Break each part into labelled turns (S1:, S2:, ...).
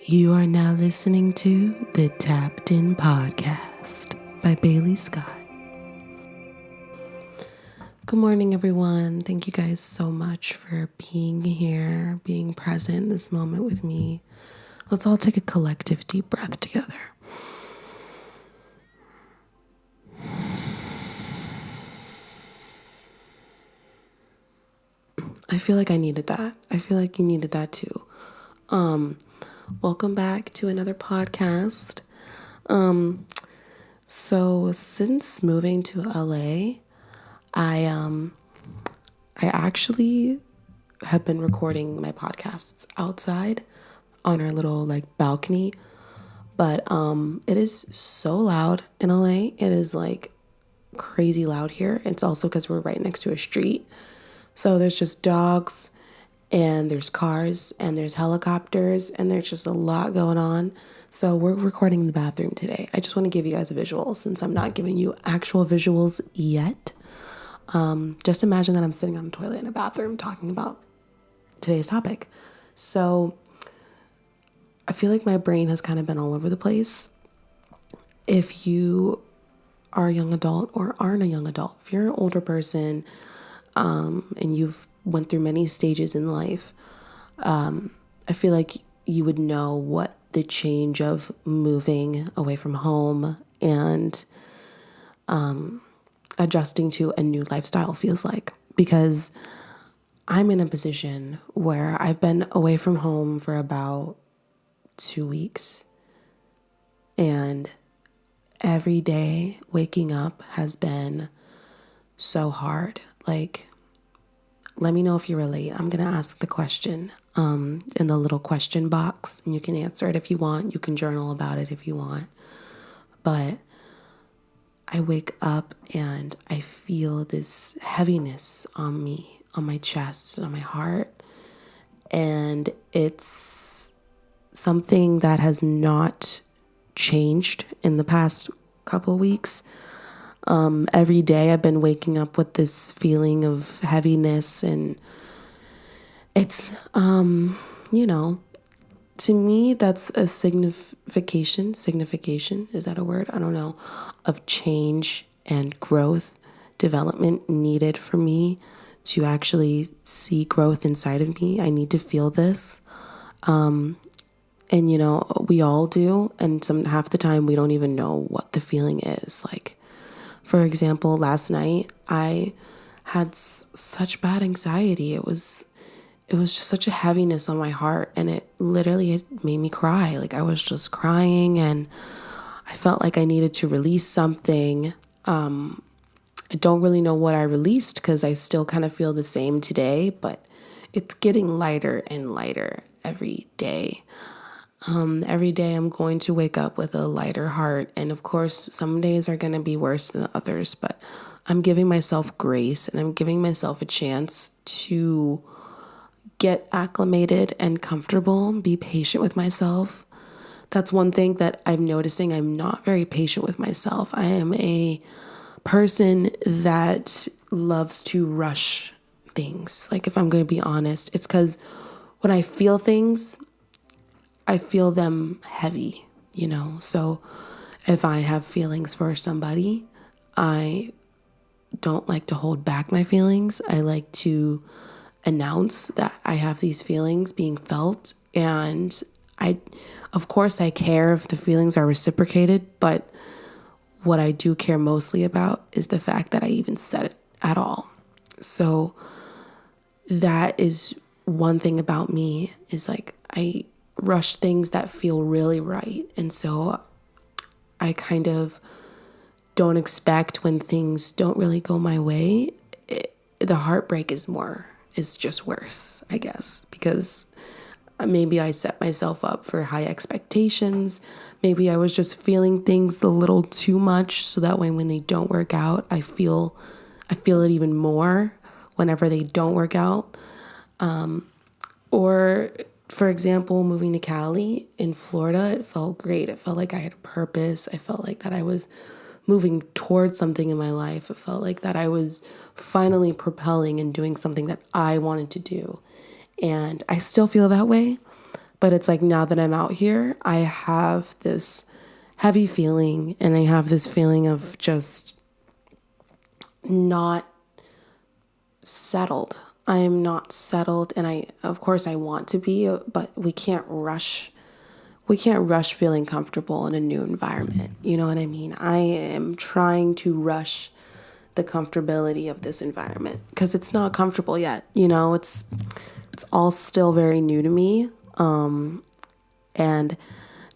S1: You are now listening to the Tapped In Podcast by Bailey Scott. Good morning, everyone. Thank you guys so much for being here, being present in this moment with me. Let's all take a collective deep breath together. I feel like I needed that. I feel like you needed that too. Welcome back to another podcast. So since moving to LA, I actually have been recording my podcasts outside on our little balcony, but it is so loud in LA. It is crazy loud here. It's also because we're right next to a street. So there's just dogs and there's cars and there's helicopters and there's just a lot going on. So we're recording in the bathroom today. I just want to give you guys a visual since I'm not giving you actual visuals yet. Just imagine that I'm sitting on a toilet in a bathroom talking about today's topic. So I feel like my brain has kind of been all over the place. If you are a young adult or aren't a young adult, if you're an older person, and you've went through many stages in life, I feel like you would know what the change of moving away from home and adjusting to a new lifestyle feels like, because I'm in a position where I've been away from home for about 2 weeks, and every day waking up has been so hard. Let me know if you relate. I'm going to ask the question in the little question box, and you can answer it if you want. You can journal about it if you want. But I wake up and I feel this heaviness on me, on my chest, and on my heart. And it's something that has not changed in the past couple of weeks. Every day I've been waking up with this feeling of heaviness, and it's, to me, that's a signification, is that a word? I don't know, of change and growth, development needed for me to actually see growth inside of me. I need to feel this. And we all do. And half the time we don't even know what the feeling is. For example, last night I had such bad anxiety. It was just such a heaviness on my heart, and it made me cry. I was just crying, and I felt like I needed to release something. I don't really know what I released because I still kind of feel the same today, but it's getting lighter and lighter every day. Every day I'm going to wake up with a lighter heart. And of course, some days are going to be worse than others, but I'm giving myself grace and I'm giving myself a chance to get acclimated and comfortable, be patient with myself. That's one thing that I'm noticing. I'm not very patient with myself. I am a person that loves to rush things. If I'm going to be honest, it's because when I feel things, I feel them heavy, So if I have feelings for somebody, I don't like to hold back my feelings. I like to announce that I have these feelings being felt. And of course, I care if the feelings are reciprocated. But what I do care mostly about is the fact that I even said it at all. So that is one thing about me, is I rush things that feel really right. And so I kind of don't expect when things don't really go my way. The heartbreak is just worse, I guess, because maybe I set myself up for high expectations. Maybe I was just feeling things a little too much, so that when they don't work out, I feel it even more whenever they don't work out. Or for example, moving to Cali in Florida, it felt great. It felt like I had a purpose. I felt like that I was moving towards something in my life. It felt like that I was finally propelling and doing something that I wanted to do. And I still feel that way, But it's like now that I'm out here, I have this heavy feeling, and I have this feeling of just not settled. I am not settled, and of course I want to be, but we can't rush. We can't rush feeling comfortable in a new environment. You know what I mean? I am trying to rush the comfortability of this environment because it's not comfortable yet. It's all still very new to me. And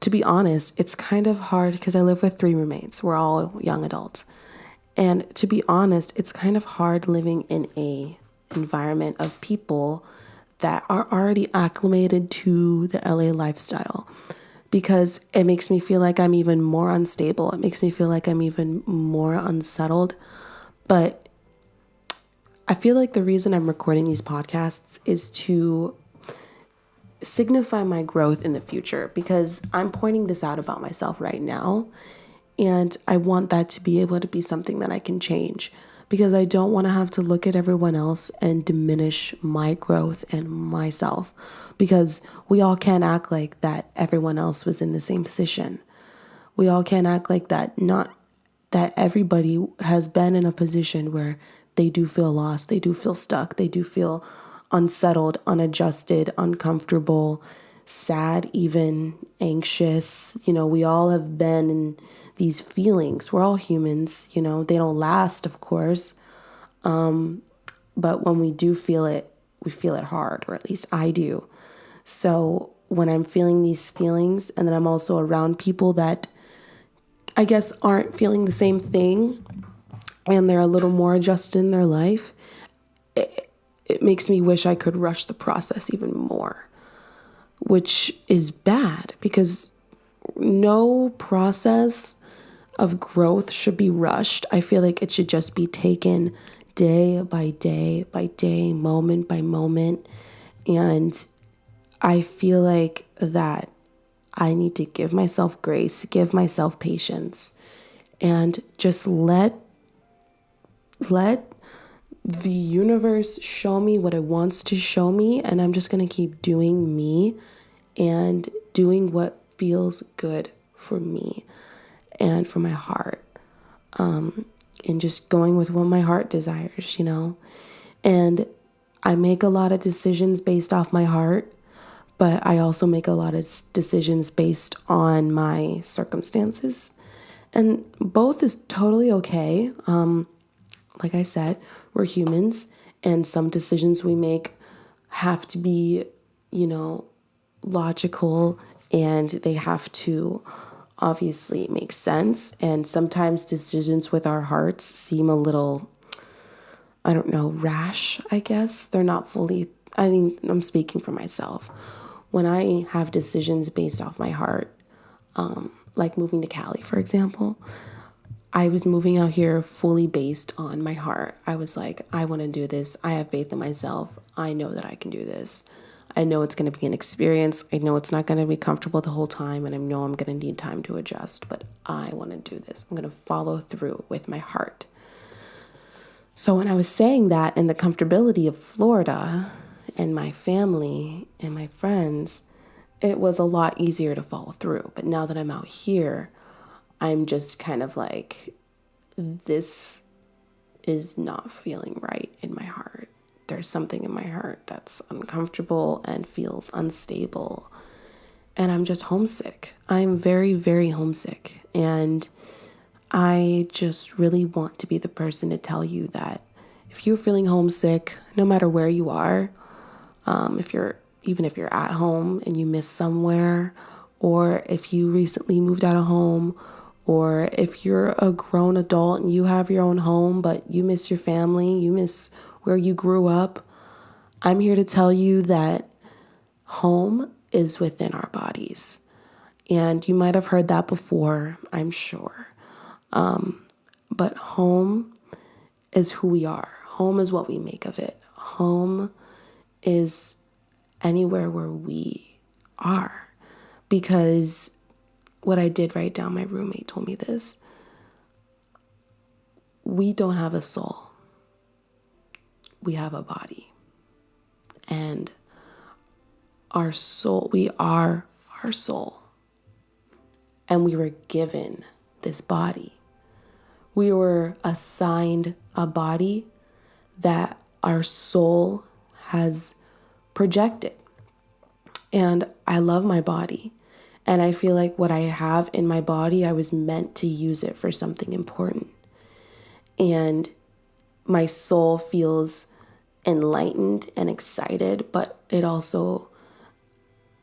S1: to be honest, it's kind of hard because I live with 3 roommates. We're all young adults. And to be honest, it's kind of hard living in a environment of people that are already acclimated to the LA lifestyle, because it makes me feel like I'm even more unstable. It makes me feel like I'm even more unsettled. But I feel like the reason I'm recording these podcasts is to signify my growth in the future, because I'm pointing this out about myself right now. And I want that to be able to be something that I can change, because I don't want to have to look at everyone else and diminish my growth and myself, because we all can't act like that everyone else was in the same position. We all can't act like that, not that everybody has been in a position where they do feel lost, they do feel stuck, they do feel unsettled, unadjusted, uncomfortable, sad, even anxious. We all have been in these feelings. We're all humans, they don't last, of course. But when we do feel it, we feel it hard, or at least I do. So when I'm feeling these feelings, and then I'm also around people that I guess aren't feeling the same thing, and they're a little more adjusted in their life, it makes me wish I could rush the process even more, which is bad, because no process of growth should be rushed. I feel like it should just be taken day by day by day, moment by moment. And I feel like that I need to give myself grace, give myself patience, and just let the universe show me what it wants to show me. And I'm just going to keep doing me and doing what feels good for me and for my heart. And just going with what my heart desires, And I make a lot of decisions based off my heart, but I also make a lot of decisions based on my circumstances. And both is totally okay. Like I said, we're humans, and some decisions we make have to be, logical, and they have to obviously make sense. And sometimes decisions with our hearts seem a little, I don't know, rash, I guess. They're not fully, I'm speaking for myself. When I have decisions based off my heart, like moving to Cali, for example, I was moving out here fully based on my heart. I was like, I want to do this. I have faith in myself. I know that I can do this. I know it's going to be an experience. I know it's not going to be comfortable the whole time, and I know I'm going to need time to adjust, but I want to do this. I'm going to follow through with my heart. So when I was saying that, in the comfortability of Florida and my family and my friends, it was a lot easier to follow through. But now that I'm out here, I'm just kind of like, this is not feeling right in my heart. There's something in my heart that's uncomfortable and feels unstable. And I'm just homesick. I'm very, very homesick. And I just really want to be the person to tell you that if you're feeling homesick, no matter where you are, even if you're at home and you miss somewhere, or if you recently moved out of home, or if you're a grown adult and you have your own home, but you miss your family, you miss where you grew up, I'm here to tell you that home is within our bodies. And you might have heard that before, I'm sure. But home is who we are. Home is what we make of it. Home is anywhere where we are. Because what I did write down, my roommate told me this: we don't have a soul. We have a body. And our soul. We are our soul. And we were given this body. We were assigned a body that our soul has projected. And I love my body. And I feel like what I have in my body, I was meant to use it for something important. And my soul feels enlightened and excited, but it also,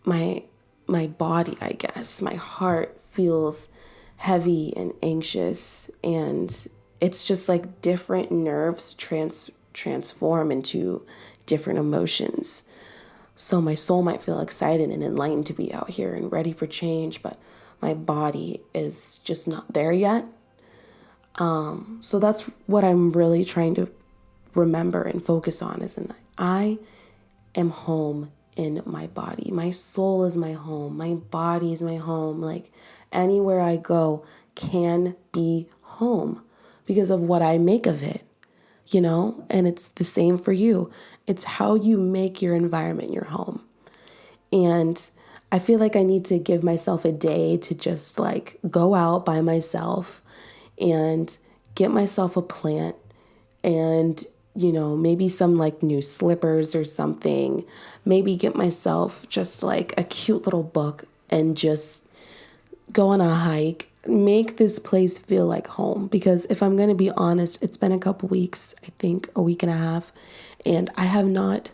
S1: my body, I guess, my heart feels heavy and anxious, and it's just like different nerves transform into different emotions. So my soul might feel excited and enlightened to be out here and ready for change, but my body is just not there yet. So that's what I'm really trying to remember and focus on, is that I am home in my body. My soul is my home. My body is my home. Like anywhere I go can be home because of what I make of it, you know? And it's the same for you. It's how you make your environment your home. And I feel like I need to give myself a day to just like go out by myself and get myself a plant and, you know, maybe some like new slippers or something. Maybe get myself just like a cute little book and just go on a hike. Make this place feel like home. Because if I'm going to be honest, it's been a couple weeks, I think a week and a half, and I have not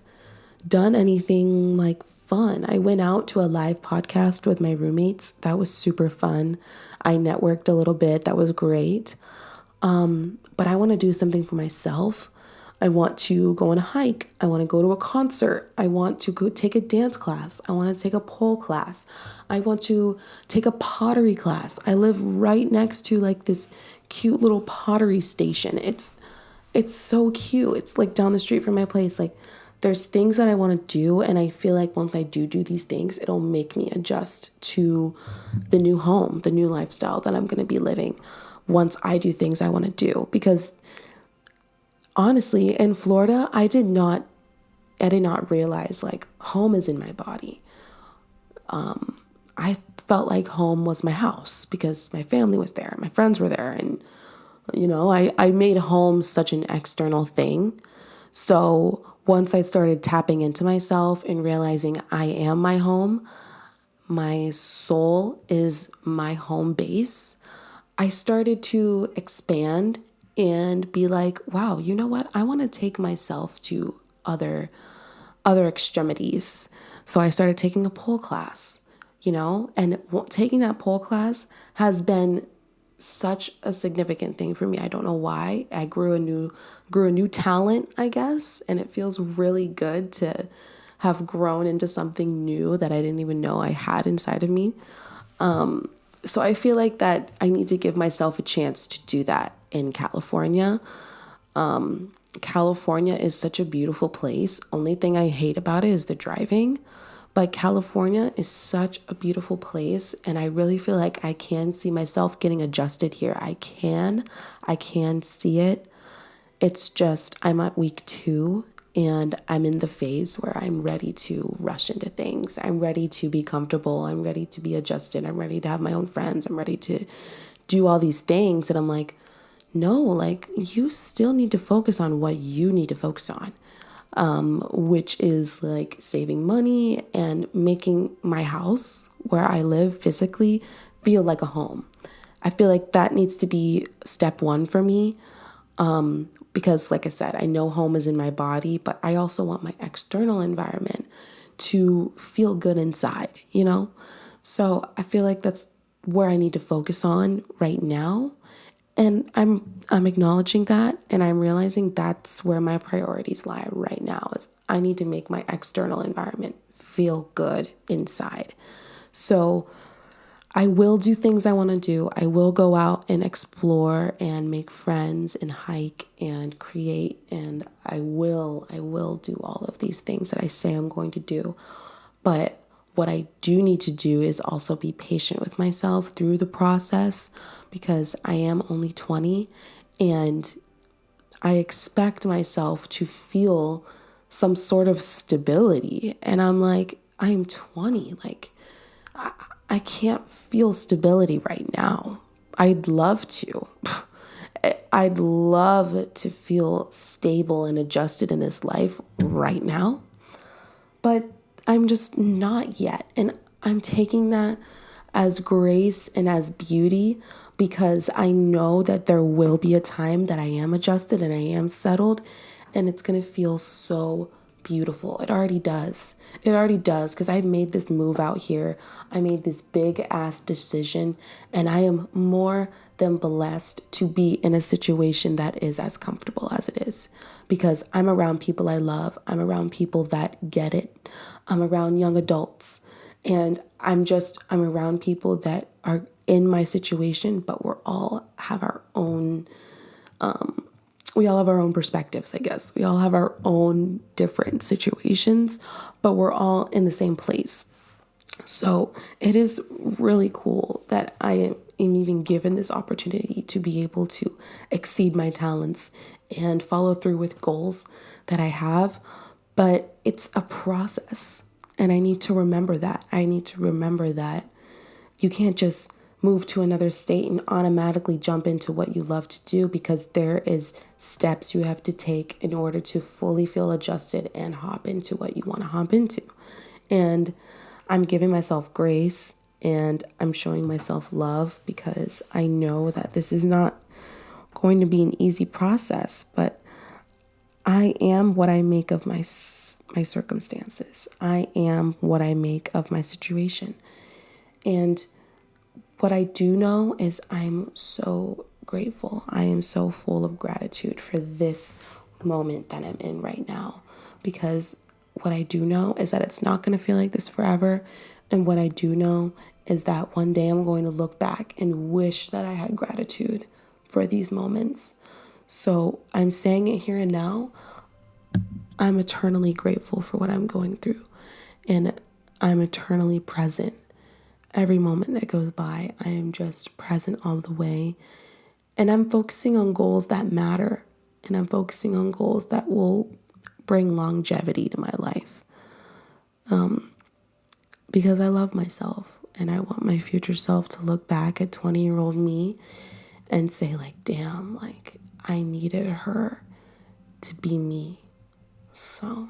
S1: done anything like fun. I went out to a live podcast with my roommates. That was super fun. I networked a little bit. That was great. But I want to do something for myself. I want to go on a hike. I want to go to a concert. I want to go take a dance class. I want to take a pole class. I want to take a pottery class. I live right next to like this cute little pottery station. It's so cute. It's like down the street from my place. Like there's things that I want to do. And I feel like once I do these things, it'll make me adjust to the new home, the new lifestyle that I'm going to be living once I do things I want to do. Because honestly, in Florida, I did not realize like home is in my body. I felt like home was my house because my family was there, my friends were there, and you know, I made home such an external thing. So once I started tapping into myself and realizing I am my home, my soul is my home base, I started to expand and be like, wow, you know what? I want to take myself to other extremities. So I started taking a pole class, you know, and taking that pole class has been such a significant thing for me. I don't know why. I grew a new talent, I guess, and it feels really good to have grown into something new that I didn't even know I had inside of me. So I feel like that I need to give myself a chance to do that in California. California is such a beautiful place. Only thing I hate about it is the driving. But California is such a beautiful place. And I really feel like I can see myself getting adjusted here. I can see it. It's just I'm at week 2. And I'm in the phase where I'm ready to rush into things. I'm ready to be comfortable. I'm ready to be adjusted. I'm ready to have my own friends. I'm ready to do all these things. And I'm like, no, like you still need to focus on what you need to focus on, which is like saving money and making my house where I live physically feel like a home. I feel like that needs to be step 1 for me. Because like I said, I know home is in my body, but I also want my external environment to feel good inside, you know? So I feel like that's where I need to focus on right now. And I'm acknowledging that, and I'm realizing that's where my priorities lie right now is I need to make my external environment feel good inside. So I will do things I want to do. I will go out and explore and make friends and hike and create. And I will do all of these things that I say I'm going to do. But what I do need to do is also be patient with myself through the process because I am only 20 and I expect myself to feel some sort of stability. And I'm like, I am 20. Like, I can't feel stability right now. I'd love to. I'd love to feel stable and adjusted in this life right now, but I'm just not yet. And I'm taking that as grace and as beauty because I know that there will be a time that I am adjusted and I am settled, and it's going to feel so beautiful. It already does. It already does because I made this move out here. I made this big ass decision, and I am more than blessed to be in a situation that is as comfortable as it is because I'm around people I love. I'm around people that get it. I'm around young adults, and I'm around people that are in my situation, but we all have our own perspectives, I guess. We all have our own different situations, but we're all in the same place. So it is really cool that I am even given this opportunity to be able to exceed my talents and follow through with goals that I have. But it's a process. And I need to remember that. I need to remember that you can't just move to another state and automatically jump into what you love to do because there is steps you have to take in order to fully feel adjusted and hop into what you want to hop into. And I'm giving myself grace and I'm showing myself love because I know that this is not going to be an easy process, but I am what I make of my circumstances. I am what I make of my situation. And what I do know is I'm so grateful. I am so full of gratitude for this moment that I'm in right now. Because what I do know is that it's not going to feel like this forever. And what I do know is that one day I'm going to look back and wish that I had gratitude for these moments. So I'm saying it here and now. I'm eternally grateful for what I'm going through. And I'm eternally present. Every moment that goes by, I am just present all the way. And I'm focusing on goals that matter. And I'm focusing on goals that will bring longevity to my life. Because I love myself. And I want my future self to look back at 20-year-old me and say, like, damn, like, I needed her to be me. So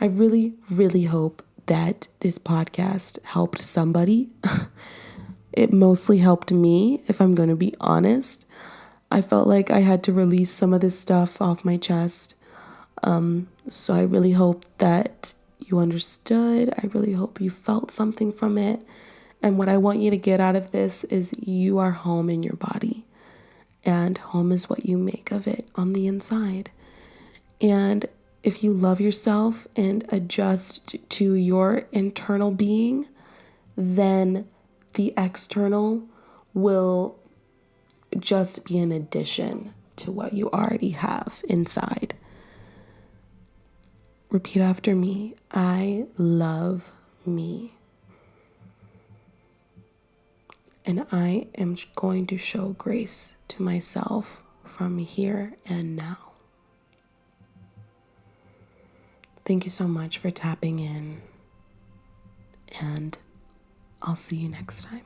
S1: I really, really hope that this podcast helped somebody. It mostly helped me, if I'm going to be honest. I felt like I had to release some of this stuff off my chest. So I really hope that you understood. I really hope you felt something from it. And what I want you to get out of this is you are home in your body. And home is what you make of it on the inside. And if you love yourself and adjust to your internal being, then the external will just be an addition to what you already have inside. Repeat after me. I love me. And I am going to show grace to myself from here and now. Thank you so much for tapping in, and I'll see you next time.